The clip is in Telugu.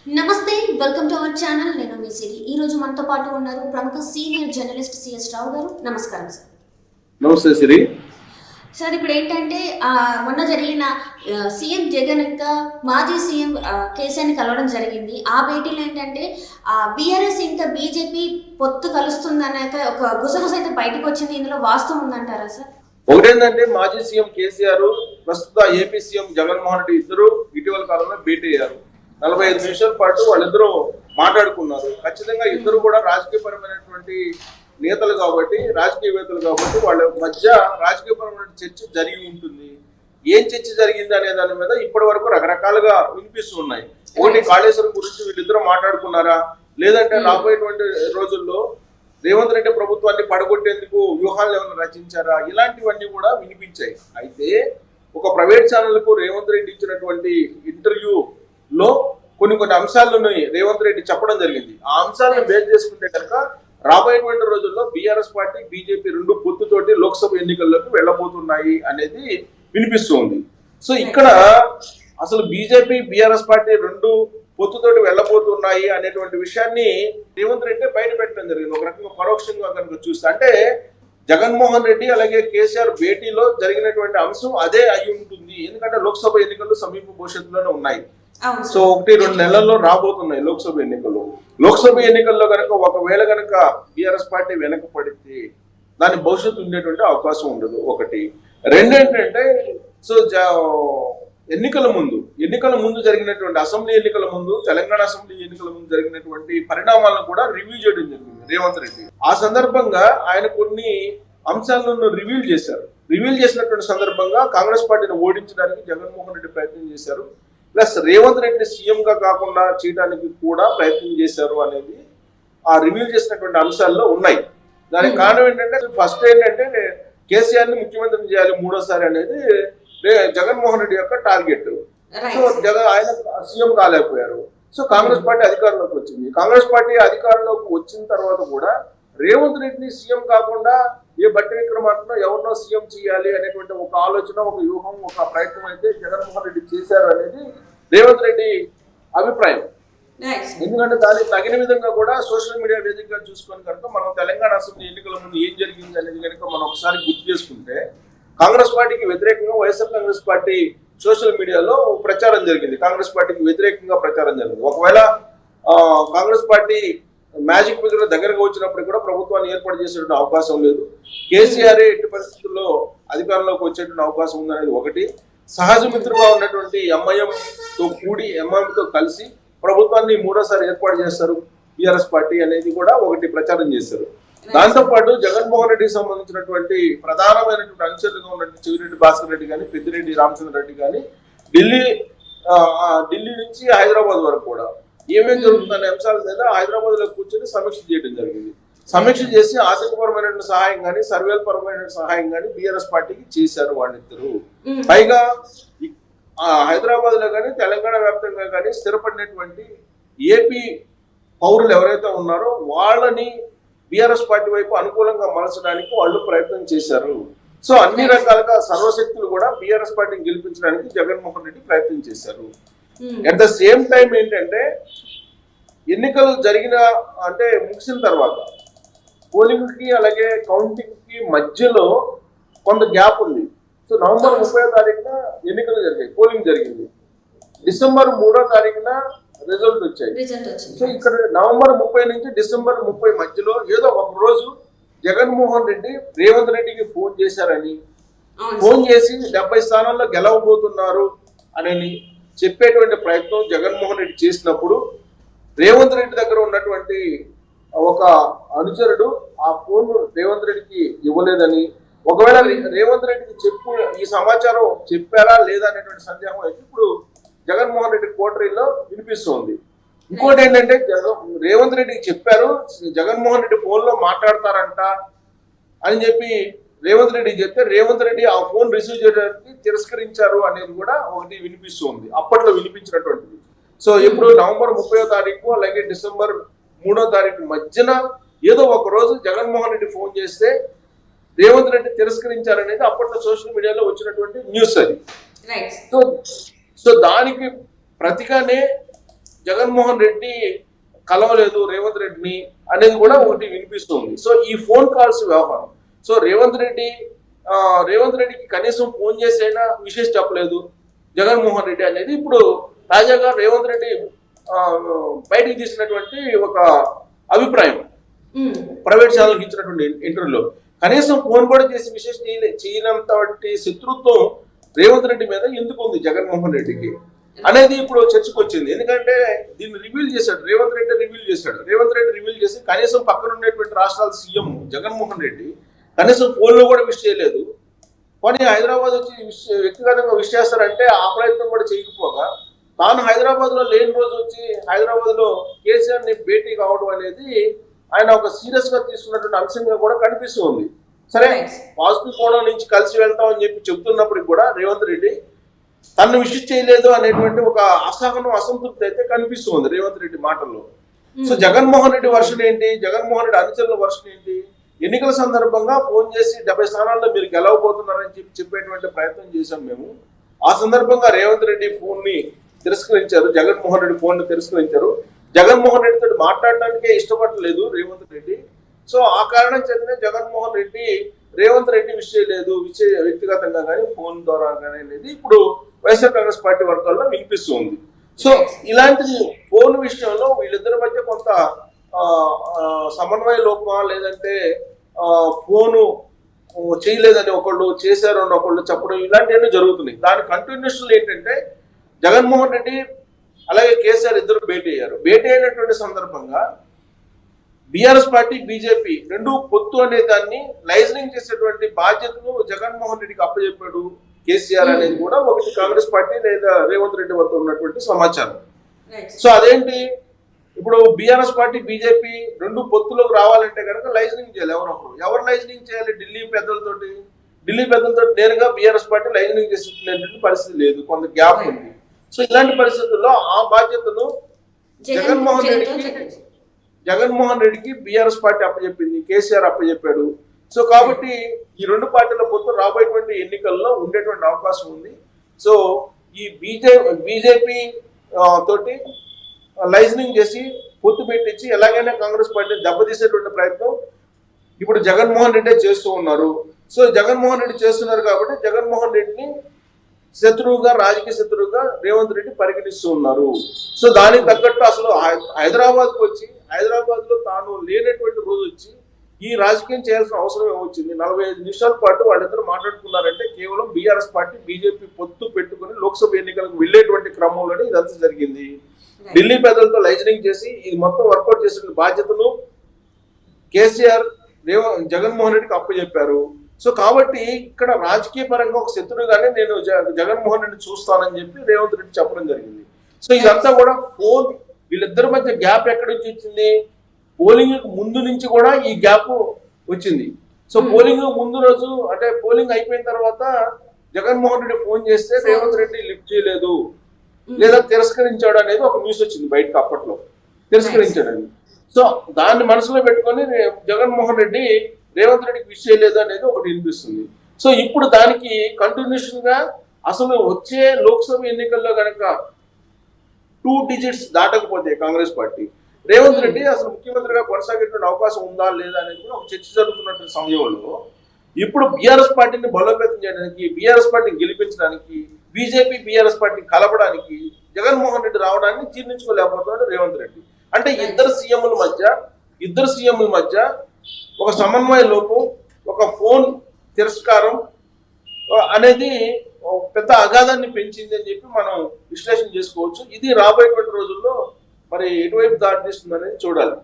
నమస్తే, వెల్కమ్ టు అవర్ ఛానల్. నేను మీ సిరి. ఈ రోజు మనతో పాటు ఉన్నారు ప్రముఖ సీనియర్ జర్నలిస్ట్ సిఎస్ రావు గారు. నమస్కారం సార్. నమస్తే సిరి. సార్, ఇప్పుడు ఏంటంటే మొన్న జరిగిన సీఎం జగన్ ఇంకా మాజీ సీఎం కేసీఆర్ని కలవడం జరిగింది. ఆ భేటీలో ఏంటంటే బీఆర్ఎస్ ఇంకా బీజేపీ పొత్తు కలుస్తుందనే ఒక గుసగుస అయితే బయటకు వచ్చింది. ఇందులో వాస్తవం ఉందంటారా సార్? ఒకటేంటంటే మాజీ సీఎం కేసీఆర్, ప్రస్తుత ఏపీ సీఎం జగన్మోహన్ రెడ్డి ఇద్దరు ఇటీవల కాలంలో భేటీ అయ్యారు. 45 నిమిషాల పాటు వాళ్ళిద్దరూ మాట్లాడుకున్నారు. ఖచ్చితంగా ఇద్దరు కూడా రాజకీయపరమైనటువంటి నేతలు కాబట్టి, రాజకీయవేత్తలు కాబట్టి వాళ్ళ మధ్య రాజకీయపరమైన చర్చ జరిగి ఉంటుంది. ఏం చర్చ జరిగింది అనే దాని మీద ఇప్పటి వరకు రకరకాలుగా వినిపిస్తూ ఉన్నాయి. ఒకటి, కాళేశ్వరం గురించి వీళ్ళిద్దరూ మాట్లాడుకున్నారా, లేదంటే రాబోయేటువంటి రోజుల్లో రేవంత్ రెడ్డి ప్రభుత్వాన్ని పడగొట్టేందుకు వ్యూహాలు ఏమైనా రచించారా, ఇలాంటివన్నీ కూడా వినిపించాయి. అయితే ఒక ప్రైవేట్ ఛానల్ కు రేవంత్ రెడ్డి ఇచ్చినటువంటి ఇంటర్వ్యూలో కొన్ని అంశాలను రేవంత్ రెడ్డి చెప్పడం జరిగింది. ఆ అంశాలను బేస్ చేసుకుంటే కనుక రాబోయేటువంటి రోజుల్లో బీఆర్ఎస్ పార్టీ, బీజేపీ రెండు పొత్తుతోటి లోక్సభ ఎన్నికల్లోకి వెళ్ళబోతున్నాయి అనేది వినిపిస్తుంది. సో ఇక్కడ అసలు బీజేపీ, బీఆర్ఎస్ పార్టీ రెండు పొత్తుతోటి వెళ్ళబోతున్నాయి అనేటువంటి విషయాన్ని రేవంత్ రెడ్డి బయట పెట్టడం జరిగింది. ఒక రకంగా పరోక్షంగా కనుక చూస్తే, అంటే జగన్మోహన్ రెడ్డి అలాగే కేసీఆర్ భేటీలో జరిగినటువంటి అంశం అదే అయి ఉంటుంది. ఎందుకంటే లోక్సభ ఎన్నికలు సమీప భవిష్యత్తులోనే ఉన్నాయి. సో 1-2 నెలల్లో రాబోతున్నాయి లోక్సభ ఎన్నికలు. లోక్సభ ఎన్నికల్లో కనుక ఒకవేళ కనుక బీఆర్ఎస్ పార్టీ వెనక పడితే దాని భవిష్యత్తు ఉండేటువంటి అవకాశం ఉండదు. ఒకటి. రెండేంటంటే, సో ఎన్నికల ముందు జరిగినటువంటి అసెంబ్లీ ఎన్నికల ముందు, తెలంగాణ అసెంబ్లీ ఎన్నికల ముందు జరిగినటువంటి పరిణామాలను కూడా రివ్యూ చేయడం జరిగింది రేవంత్ రెడ్డి. ఆ సందర్భంగా ఆయన కొన్ని అంశాలను రివీల్ చేశారు. రివీల్ చేసినటువంటి సందర్భంగా కాంగ్రెస్ పార్టీని ఓడించడానికి జగన్మోహన్ రెడ్డి ప్రయత్నం చేశారు. ప్లస్ రేవంత్ రెడ్డి సీఎం గా కాకుండా చేయడానికి కూడా ప్రయత్నం చేశారు అనేది ఆ రివీల్ చేసినటువంటి అంశాల్లో ఉన్నాయి. దానికి కారణం ఏంటంటే, ఫస్ట్ ఏంటంటే కేసీఆర్ ని ముఖ్యమంత్రిని చేయాలి మూడోసారి అనేది జగన్మోహన్ రెడ్డి యొక్క టార్గెట్. సో ఆయన సీఎం కాలేకపోయారు. సో కాంగ్రెస్ పార్టీ అధికారంలోకి వచ్చింది. కాంగ్రెస్ పార్టీ అధికారంలోకి వచ్చిన తర్వాత కూడా రేవంత్ రెడ్డిని సీఎం కాకుండా ఏ బట్టి విక్రమార్కనో ఎవరినో సీఎం చేయాలి అనేటువంటి ఒక ఆలోచన, ఒక వ్యూహం, ఒక ప్రయత్నం అయితే జగన్మోహన్ రెడ్డి చేశారు అనేది రేవంత్ రెడ్డి అభిప్రాయం. ఎందుకంటే దానికి తగిన విధంగా కూడా సోషల్ మీడియా వేదికగా చూసుకొని కనుక మనం తెలంగాణ అసెంబ్లీ ఎన్నికల ముందు ఏం జరిగింది అనేది కనుక మనం ఒకసారి గుర్తు చేసుకుంటే, కాంగ్రెస్ పార్టీకి వ్యతిరేకంగా వైఎస్ఆర్ కాంగ్రెస్ పార్టీ సోషల్ మీడియాలో ప్రచారం జరిగింది. కాంగ్రెస్ పార్టీకి వ్యతిరేకంగా ప్రచారం జరిగింది. ఒకవేళ కాంగ్రెస్ పార్టీ మ్యాజిక్ ఫిగర్ దగ్గరగా వచ్చినప్పుడు కూడా ప్రభుత్వాన్ని ఏర్పాటు చేసేటువంటి అవకాశం లేదు. కేసీఆర్ ఎట్టి పరిస్థితుల్లో అధికారంలోకి వచ్చేటువంటి అవకాశం ఉందనేది ఒకటి. సహజ మిత్రుగా ఉన్నటువంటి ఎంఐఎంతో కలిసి ప్రభుత్వాన్ని మూడోసారి ఏర్పాటు చేస్తారు బీఆర్ఎస్ పార్టీ అనేది కూడా ఒకటి ప్రచారం చేశారు. దాంతోపాటు జగన్మోహన్ రెడ్డికి సంబంధించినటువంటి ప్రధానమైనటువంటి అనుచరులుగా ఉన్నటువంటి చెవిరెడ్డి భాస్కర్ రెడ్డి కానీ, పెద్దిరెడ్డి రామచంద్ర రెడ్డి కానీ ఢిల్లీ నుంచి హైదరాబాద్ వరకు కూడా ఏమేం జరుగుతుందనే అంశాల మీద హైదరాబాద్ లో కూర్చొని సమీక్ష చేయడం జరిగింది. సమీక్ష చేసి ఆర్థికపరమైన సహాయం కానీ, సర్వేల పరమైన సహాయం కానీ బీఆర్ఎస్ పార్టీకి చేశారు వాళ్ళిద్దరు. పైగా హైదరాబాద్ లో కానీ, తెలంగాణ వ్యాప్తంగా కానీ స్థిరపడినటువంటి ఏపీ పౌరులు ఎవరైతే ఉన్నారో వాళ్ళని బీఆర్ఎస్ పార్టీ వైపు అనుకూలంగా మలచడానికి వాళ్ళు ప్రయత్నం చేశారు. సో అన్ని రకాలుగా సర్వశక్తులు కూడా బీఆర్ఎస్ పార్టీని గెలిపించడానికి జగన్మోహన్ రెడ్డి ప్రయత్నం చేశారు. అట్ ద సేమ్ టైం ఏంటంటే, ఎన్నికలు ముగిసిన తర్వాత పోలింగ్ కి అలాగే కౌంటింగ్ కి మధ్యలో కొంత గ్యాప్ ఉంది. సో నవంబర్ 30వ తారీఖున ఎన్నికలు జరిగాయి, పోలింగ్ జరిగింది. డిసెంబర్ 3వ తారీఖున రిజల్ట్ వచ్చాయి. సో ఇక్కడ నవంబర్ 30 నుంచి డిసెంబర్ 30 మధ్యలో ఏదో ఒక రోజు జగన్మోహన్ రెడ్డి రేవంత్ రెడ్డికి ఫోన్ చేశారని, ఫోన్ చేసి 70 స్థానాల్లో గెలవబోతున్నారు అని చెప్పేటువంటి ప్రయత్నం జగన్మోహన్ రెడ్డి చేసినప్పుడు రేవంత్ రెడ్డి దగ్గర ఉన్నటువంటి ఒక అనుచరుడు ఆ ఫోన్ రేవంత్ రెడ్డికి ఇవ్వలేదని, ఒకవేళ రేవంత్ రెడ్డికి ఈ సమాచారం చెప్పారా లేదా అనేటువంటి సందేహం అయితే ఇప్పుడు జగన్మోహన్ రెడ్డి కోటరీలో వినిపిస్తోంది. ఇంకోటి ఏంటంటే, రేవంత్ రెడ్డికి చెప్పారు, జగన్మోహన్ రెడ్డి ఫోన్ లో మాట్లాడతారంట అని చెప్పి రేవంత్ రెడ్డి చెప్తే రేవంత్ రెడ్డి ఆ ఫోన్ రిసీవ్ చేయడానికి తిరస్కరించారు అనేది కూడా ఒకటి వినిపిస్తుంది, అప్పట్లో వినిపించినటువంటిది. సో ఇప్పుడు నవంబర్ 30వ తారీఖు అలాగే డిసెంబర్ 3వ తారీఖు మధ్యన ఏదో ఒక రోజు జగన్మోహన్ రెడ్డి ఫోన్ చేస్తే రేవంత్ రెడ్డి తిరస్కరించారనేది అప్పట్లో సోషల్ మీడియాలో వచ్చినటువంటి న్యూస్ అది. సో దానికి ప్రతిగానే జగన్మోహన్ రెడ్డి కలవలేదు రేవంత్ రెడ్డిని అనేది కూడా ఒకటి వినిపిస్తుంది. సో ఈ ఫోన్ కాల్స్ వ్యవహారం. సో రేవంత్ రెడ్డికి కనీసం ఫోన్ చేసైనా విషయం చెప్పలేదు జగన్మోహన్ రెడ్డి అనేది ఇప్పుడు తాజాగా రేవంత్ రెడ్డి బయటికి తీసినటువంటి ఒక అభిప్రాయం ప్రైవేట్ ఛానల్కి ఇచ్చినటువంటి ఇంటర్వ్యూలో. కనీసం ఫోన్ కూడా చేసి విశేష చేయనంతటి శత్రుత్వం రేవంత్ రెడ్డి మీద ఎందుకు ఉంది జగన్మోహన్ రెడ్డికి అనేది ఇప్పుడు చర్చకు వచ్చింది. ఎందుకంటే దీన్ని రివీల్ చేశాడు రేవంత్ రెడ్డి రివీల్ చేసి కనీసం పక్కన ఉండేటువంటి రాష్ట్రాల సీఎం జగన్మోహన్ రెడ్డి కనీసం ఫోన్లో కూడా విష్ చేయలేదు. కానీ హైదరాబాద్ వచ్చి వ్యక్తిగతంగా విష్ చేస్తారంటే ఆ ప్రయత్నం కూడా చేయకపోగా తాను హైదరాబాద్ లో లేని రోజు వచ్చి హైదరాబాద్ లో కేసీఆర్ ని భేటీ కావడం అనేది ఆయన ఒక సీరియస్ గా తీసుకున్నటువంటి అంశంగా కూడా కనిపిస్తుంది. సరే పాజిటివ్ కోణం నుంచి కలిసి వెళ్తామని చెప్పి చెప్తున్నప్పటికి కూడా రేవంత్ రెడ్డి తను విషయం చేయలేదు అనేటువంటి ఒక అసహనం అసంతృప్తి అయితే కనిపిస్తుంది రేవంత్ రెడ్డి మాటల్లో. సో జగన్మోహన్ రెడ్డి వర్షన్ ఏంటి, జగన్మోహన్ రెడ్డి అనుచరుల వర్షన్ ఏంటి, ఎన్నికల సందర్భంగా ఫోన్ చేసి 70 స్థానాల్లో మీరు గెలవబోతున్నారని చెప్పేటువంటి ప్రయత్నం చేశాం మేము. ఆ సందర్భంగా రేవంత్ రెడ్డి ఫోన్ ని తిరస్కరించారు, జగన్మోహన్ రెడ్డి ఫోన్ ని తిరస్కరించారు. జగన్మోహన్ రెడ్డితో మాట్లాడడానికే ఇష్టపడలేదు రేవంత్ రెడ్డి. సో ఆ కారణం చేతనే జగన్మోహన్ రెడ్డి రేవంత్ రెడ్డి విషయం లేదు వ్యక్తిగతంగా కానీ ఫోన్ ద్వారా కానీ అనేది ఇప్పుడు వైఎస్ఆర్ కాంగ్రెస్ పార్టీ వర్గాల్లో వినిపిస్తుంది. సో ఇలాంటి ఫోన్ విషయంలో వీళ్ళిద్దరి మధ్య కొంత సమన్వయ లోపమా లేదంటే ఫోను చేయలేదని ఒకళ్ళు చేశారని ఒకళ్ళు చెప్పడం ఇలాంటివన్నీ జరుగుతున్నాయి. దాని కంటిన్యూషన్ ఏంటంటే జగన్మోహన్ రెడ్డి అలాగే కేసీఆర్ ఇద్దరు భేటీ అయ్యారు. భేటీ అయినటువంటి సందర్భంగా బీఆర్ఎస్ పార్టీ బీజేపీ రెండు పొత్తు అనే దాన్ని లైజనింగ్ చేసేటువంటి బాధ్యతను జగన్మోహన్ రెడ్డికి అప్పచెప్పాడు కేసీఆర్ అనేది కూడా ఒకటి కాంగ్రెస్ పార్టీ లేదా రేవంత్ రెడ్డి వద్ద ఉన్నటువంటి సమాచారం. సో అదేంటి, ఇప్పుడు బీఆర్ఎస్ పార్టీ బీజేపీ రెండు పొత్తులోకి రావాలంటే కనుక లైజనింగ్ చేయాలి. ఎవరు లైజనింగ్ చేయాలి? ఢిల్లీ పెద్దలతోటి నేరుగా బీఆర్ఎస్ పార్టీ లైజనింగ్ చేసేటువంటి పరిస్థితి లేదు, కొంత గ్యాప్ ఉంది. సో ఇలాంటి పరిస్థితుల్లో ఆ బాధ్యతను జగన్మోహన్ రెడ్డికి బీఆర్ఎస్ పార్టీ అప్పచెప్పింది, కేసీఆర్ అప్పచెప్పాడు. సో కాబట్టి ఈ రెండు పార్టీల పొత్తు రాబోయేటువంటి ఎన్నికల్లో ఉండేటువంటి అవకాశం ఉంది. సో ఈ బీజేపీ తోటి లైజనింగ్ చేసి పొత్తు పెట్టించి ఎలాగైనా కాంగ్రెస్ పార్టీని దెబ్బతీసేటువంటి ప్రయత్నం ఇప్పుడు జగన్మోహన్ రెడ్డి చేస్తూ ఉన్నారు. సో జగన్మోహన్ రెడ్డి చేస్తున్నారు కాబట్టి జగన్మోహన్ రెడ్డిని రాజకీయ శత్రువుగా రేవంత్ రెడ్డి పరిగణిస్తూ ఉన్నారు. సో దానికి తగ్గట్టు అసలు హైదరాబాద్ లో తాను లేనటువంటి రోజు వచ్చి ఈ రాజకీయం చేయాల్సిన అవసరం ఏమొచ్చింది? 45 నిమిషాల పాటు వాళ్ళిద్దరు మాట్లాడుకున్నారంటే కేవలం బీఆర్ఎస్ పార్టీ బీజేపీ పొత్తు పెట్టుకుని లోక్సభ ఎన్నికలకు వెళ్లేటువంటి క్రమంలోనే ఇదంతా జరిగింది. ఢిల్లీ పెద్దలతో లైజనింగ్ చేసి ఇది మొత్తం వర్కౌట్ చేసిన బాధ్యతను కేసీఆర్ జగన్మోహన్ రెడ్డికి అప్పచెప్పారు. సో కాబట్టి ఇక్కడ రాజకీయ పరంగా ఒక శత్రువుగానే నేను జగన్మోహన్ రెడ్డి చూస్తానని చెప్పి రేవంత్ రెడ్డి చెప్పడం జరిగింది. సో ఇదంతా కూడా ఫోన్ వీళ్ళిద్దరి మధ్య గ్యాప్ ఎక్కడి నుంచి వచ్చింది? పోలింగ్ ముందు నుంచి కూడా ఈ గ్యాప్ వచ్చింది. సో పోలింగ్ ముందు రోజు అంటే పోలింగ్ అయిపోయిన తర్వాత జగన్మోహన్ రెడ్డి ఫోన్ చేస్తే రేవంత్ రెడ్డి లిఫ్ట్ చేయలేదు లేదా తిరస్కరించాడు అనేది ఒక న్యూస్ వచ్చింది బయటకు, అప్పట్లో తిరస్కరించాడని. సో దాన్ని మనసులో పెట్టుకొని జగన్మోహన్ రెడ్డి రేవంత్ రెడ్డికి విష్ చేయలేదు అనేది ఒకటి వినిపిస్తుంది. సో ఇప్పుడు దానికి కంటిన్యూషన్ గా అసలు వచ్చే లోక్సభ ఎన్నికల్లో కనుక 2 డిజిట్స్ దాటకపోతే కాంగ్రెస్ పార్టీ రేవంత్ రెడ్డి అసలు ముఖ్యమంత్రిగా కొనసాగేటువంటి అవకాశం ఉందా లేదా అనేది కూడా ఒక చర్చ జరుగుతున్నటువంటి సమయంలో ఇప్పుడు బీఆర్ఎస్ పార్టీని బలోపేతం చేయడానికి, బీఆర్ఎస్ పార్టీని గెలిపించడానికి, బీజేపీ బీఆర్ఎస్ పార్టీని కలపడానికి జగన్మోహన్ రెడ్డి రావడాన్ని జీర్ణించుకోలేకపోతున్నాడు రేవంత్ రెడ్డి. అంటే ఇద్దరు సీఎంల మధ్య ఒక సమన్వయ లోపం, ఒక ఫోన్ తిరస్కారం అనేది పెద్ద అగాధాన్ని పెంచింది అని చెప్పి మనం విశ్లేషణ చేసుకోవచ్చు. ఇది రాబోయేటువంటి రోజుల్లో మరి ఎటువైపు దారి తీస్తుంది అనేది చూడాలి.